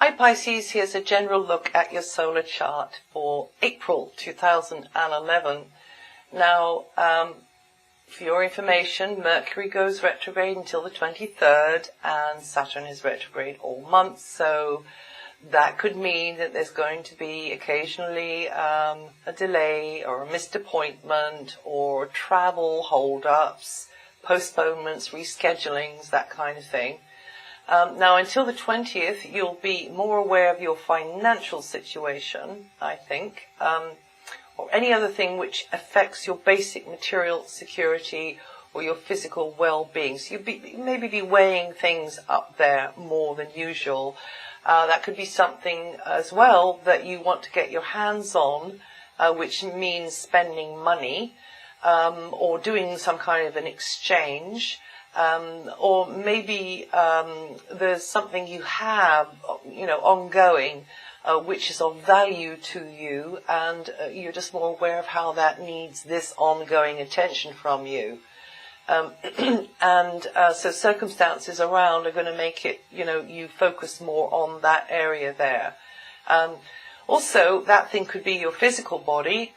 Hi Pisces, here's a general look at your solar chart for April 2011. Now, for your information, Mercury goes retrograde until the 23rd and Saturn is retrograde all month, so that could mean that there's going to be occasionally a delay or a missed appointment or travel hold-ups, postponements, reschedulings, that kind of thing. Now, until the 20th, you'll be more aware of your financial situation, I think, or any other thing which affects your basic material security or your physical well-being. So you maybe be weighing things up there more than usual. That could be something as well that you want to get your hands on, which means spending money or doing some kind of an exchange. Or maybe there's something you have, ongoing, which is of value to you, and you're just more aware of how that needs this ongoing attention from you. So circumstances around are going to make it, you focus more on that area there. Also, that thing could be your physical body,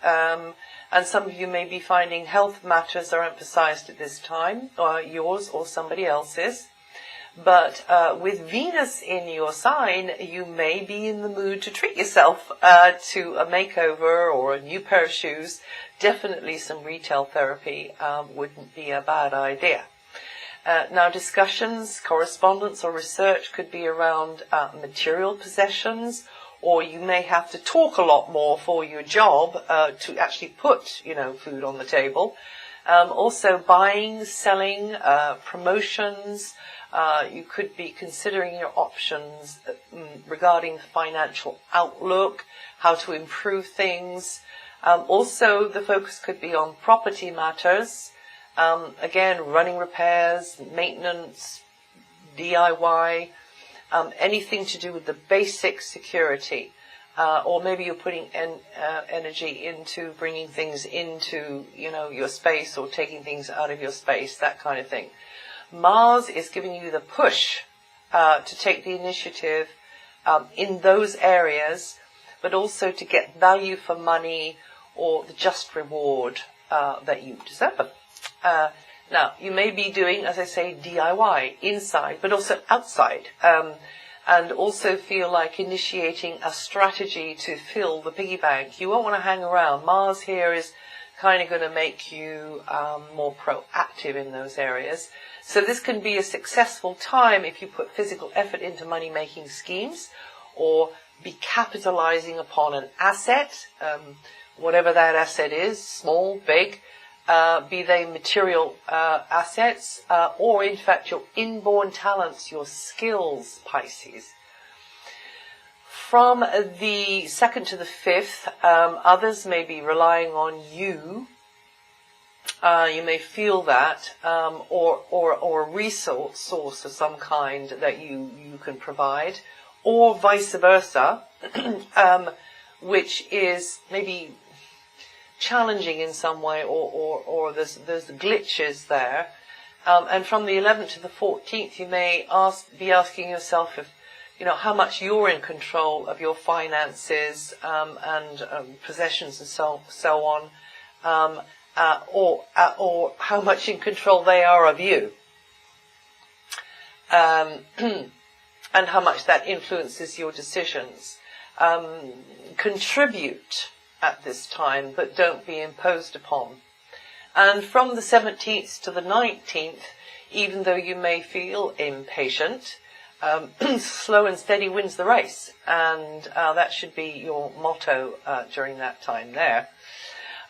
and some of you may be finding health matters are emphasized at this time, or yours or somebody else's. But with Venus in your sign, you may be in the mood to treat yourself to a makeover or a new pair of shoes. Definitely some retail therapy wouldn't be a bad idea. Now, discussions, correspondence or research could be around material possessions, or you may have to talk a lot more for your job to actually put, food on the table. Also buying, selling, promotions. You could be considering your options regarding the financial outlook, how to improve things. Also, the focus could be on property matters. Again, running repairs, maintenance, DIY. Anything to do with the basic security, or maybe you're putting energy into bringing things into, your space, or taking things out of your space, that kind of thing. Mars is giving you the push to take the initiative in those areas, but also to get value for money or the just reward that you deserve. Now, you may be doing, as I say, DIY inside, but also outside, and also feel like initiating a strategy to fill the piggy bank. You won't want to hang around. Mars here is kind of going to make you more proactive in those areas. So this can be a successful time if you put physical effort into money-making schemes, or be capitalizing upon an asset, whatever that asset is, small, big, be they material assets, or in fact your inborn talents, your skills, Pisces. From the 2nd to the 5th, others may be relying on you. You may feel that, or a resource source of some kind that you can provide, or vice versa, which is maybe challenging in some way, or there's glitches there. And from the 11th to the 14th, you may be asking yourself if, how much you're in control of your finances and possessions and so on, or how much in control they are of you, and how much that influences your decisions. Contribute at this time, but don't be imposed upon. And from the 17th to the 19th, even though you may feel impatient, slow and steady wins the race, and that should be your motto during that time there.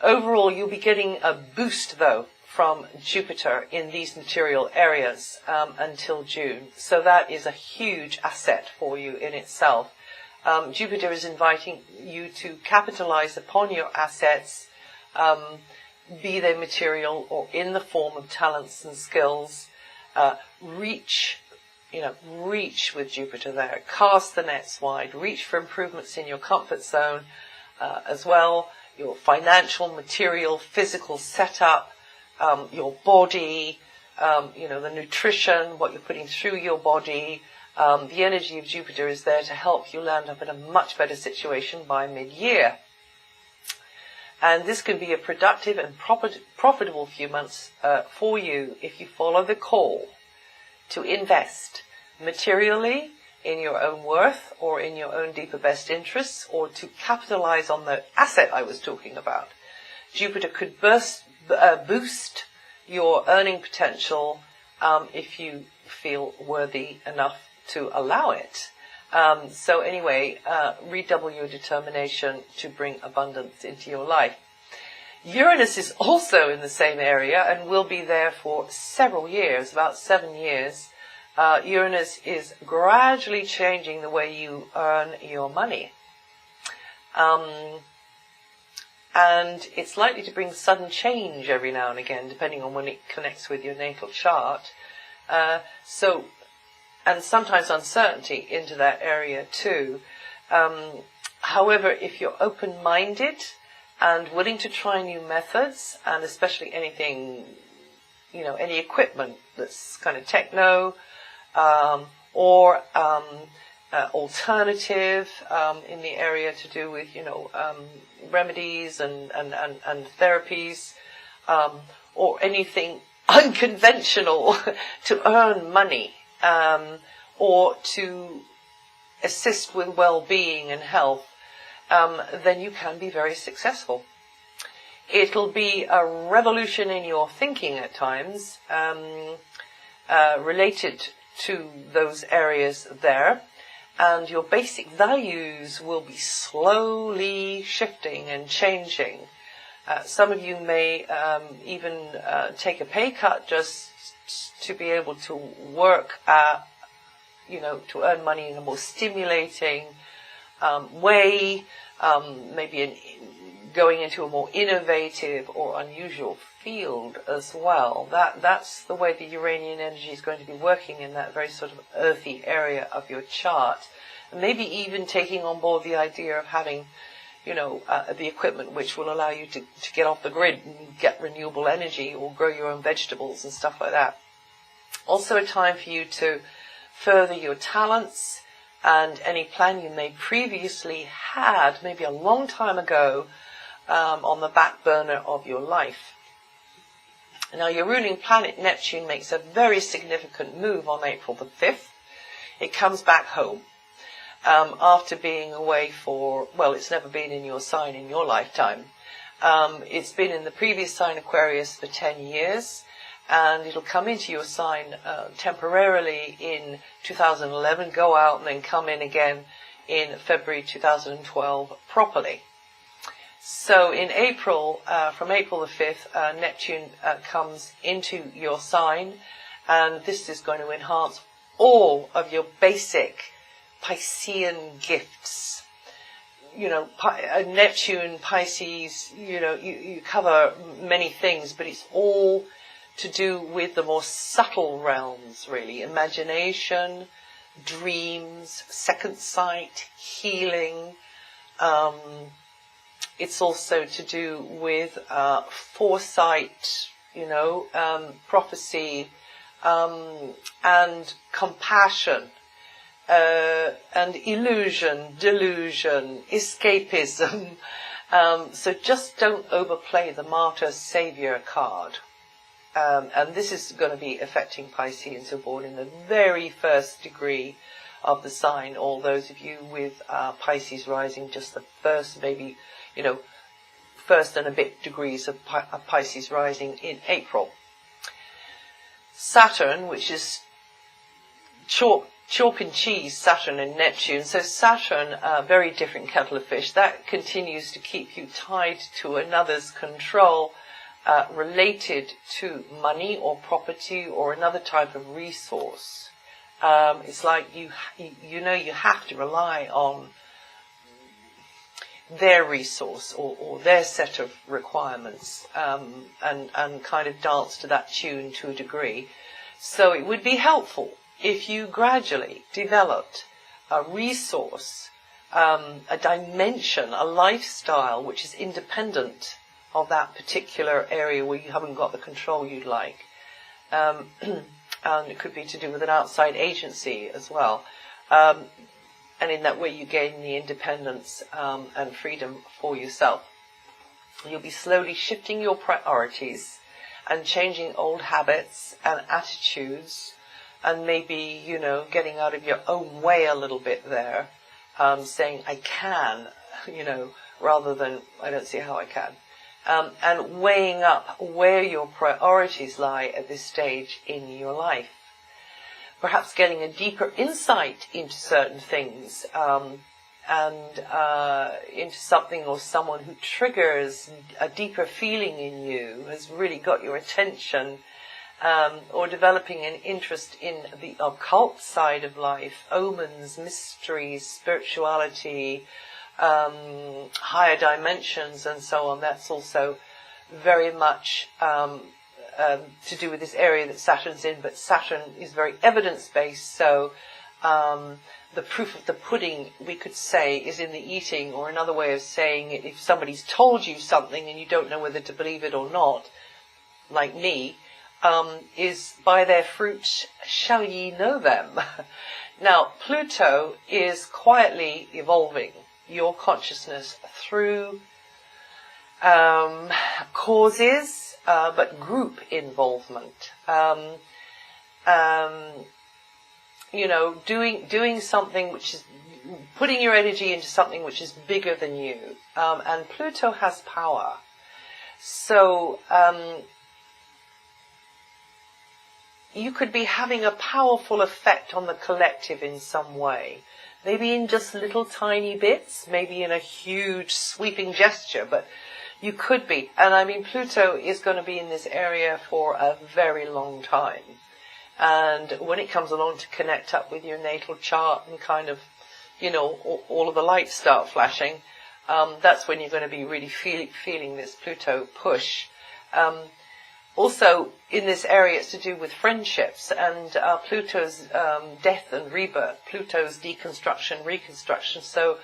Overall, you'll be getting a boost, though, from Jupiter in these material areas until June. So that is a huge asset for you in itself. Jupiter is inviting you to capitalize upon your assets, be they material or in the form of talents and skills. Reach with Jupiter there. Cast the nets wide. Reach for improvements in your comfort zone as well. Your financial, material, physical setup, your body, the nutrition, what you're putting through your body, The energy of Jupiter is there to help you land up in a much better situation by mid-year. And this can be a productive and profitable few months for you if you follow the call to invest materially in your own worth or in your own deeper best interests, or to capitalize on the asset I was talking about. Jupiter could boost your earning potential if you feel worthy enough to allow it. So anyway, redouble your determination to bring abundance into your life. Uranus is also in the same area and will be there for several years, about 7 years. Uranus is gradually changing the way you earn your money. And it's likely to bring sudden change every now and again, depending on when it connects with your natal chart. And sometimes uncertainty into that area too. However, if you're open-minded and willing to try new methods, and especially anything, any equipment that's kind of techno, or alternative in the area to do with, remedies and therapies, or anything unconventional to earn money, or to assist with well-being and health, then you can be very successful. It'll be a revolution in your thinking at times, related to those areas there, and your basic values will be slowly shifting and changing. Some of you may even take a pay cut just to be able to work at, to earn money in a more stimulating way, maybe going into a more innovative or unusual field as well. That's the way the Uranian energy is going to be working in that very sort of earthy area of your chart. And maybe even taking on board the idea of having, the equipment which will allow you to get off the grid and get renewable energy or grow your own vegetables and stuff like that. Also a time for you to further your talents and any plan you may previously had, maybe a long time ago, on the back burner of your life. Now, your ruling planet Neptune makes a very significant move on April the 5th. It comes back home after being away for, it's never been in your sign in your lifetime. It's been in the previous sign Aquarius for 10 years, and it'll come into your sign temporarily in 2011, go out, and then come in again in February 2012 properly. So in April, from April the 5th, Neptune comes into your sign, and this is going to enhance all of your basic Piscean gifts. Neptune, Pisces, you cover many things, but it's all to do with the more subtle realms, really. Imagination, dreams, second sight, healing. It's also to do with foresight, prophecy, and compassion, and illusion, delusion, escapism. So just don't overplay the martyr savior card. And this is going to be affecting Pisceans who are born in the very first degree of the sign. All those of you with Pisces rising, just the first, maybe, first and a bit degrees of Pisces rising in April. Saturn, which is chalk and cheese, Saturn and Neptune. So Saturn, a very different kettle of fish. That continues to keep you tied to another's control, related to money or property or another type of resource. It's like you have to rely on their resource or their set of requirements, and kind of dance to that tune to a degree. So it would be helpful if you gradually developed a resource, a dimension, a lifestyle which is independent of that particular area where you haven't got the control you'd like. And it could be to do with an outside agency as well. And in that way you gain the independence and freedom for yourself. You'll be slowly shifting your priorities and changing old habits and attitudes, and maybe, getting out of your own way a little bit there, saying, I can, rather than, I don't see how I can. And weighing up where your priorities lie at this stage in your life. Perhaps getting a deeper insight into certain things, and into something or someone who triggers a deeper feeling in you, has really got your attention, or developing an interest in the occult side of life, omens, mysteries, spirituality, higher dimensions and so on. That's also very much to do with this area that Saturn's in, but Saturn is very evidence-based, so the proof of the pudding, we could say, is in the eating, or another way of saying it, if somebody's told you something and you don't know whether to believe it or not, like me, is by their fruit shall ye know them. Now, Pluto is quietly evolving your consciousness through causes, but group involvement. Doing something which is putting your energy into something which is bigger than you. And Pluto has power. So you could be having a powerful effect on the collective in some way. Maybe in just little tiny bits, maybe in a huge sweeping gesture, but you could be. And I mean, Pluto is going to be in this area for a very long time. And when it comes along to connect up with your natal chart and kind of, all of the lights start flashing, that's when you're going to be really feeling this Pluto push. Also, in this area, it's to do with friendships and Pluto's death and rebirth, Pluto's deconstruction, reconstruction. So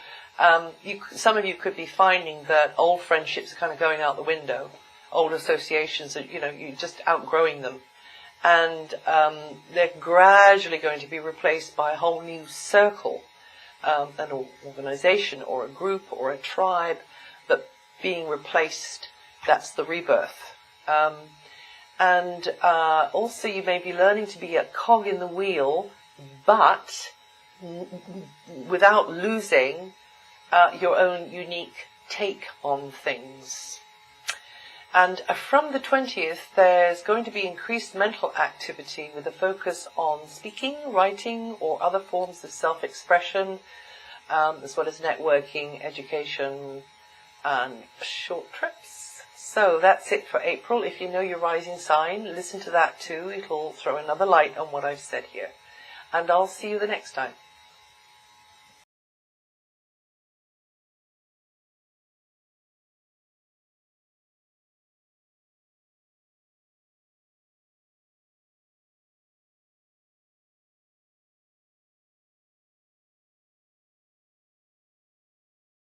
some of you could be finding that old friendships are kind of going out the window, old associations, you're just outgrowing them. And they're gradually going to be replaced by a whole new circle, an organization or a group or a tribe, but being replaced, that's the rebirth. And also you may be learning to be a cog in the wheel, but without losing your own unique take on things. And from the 20th, there's going to be increased mental activity with a focus on speaking, writing, or other forms of self-expression, as well as networking, education, and short trips. So that's it for April. If you know your rising sign, listen to that too. It'll throw another light on what I've said here. And I'll see you the next time.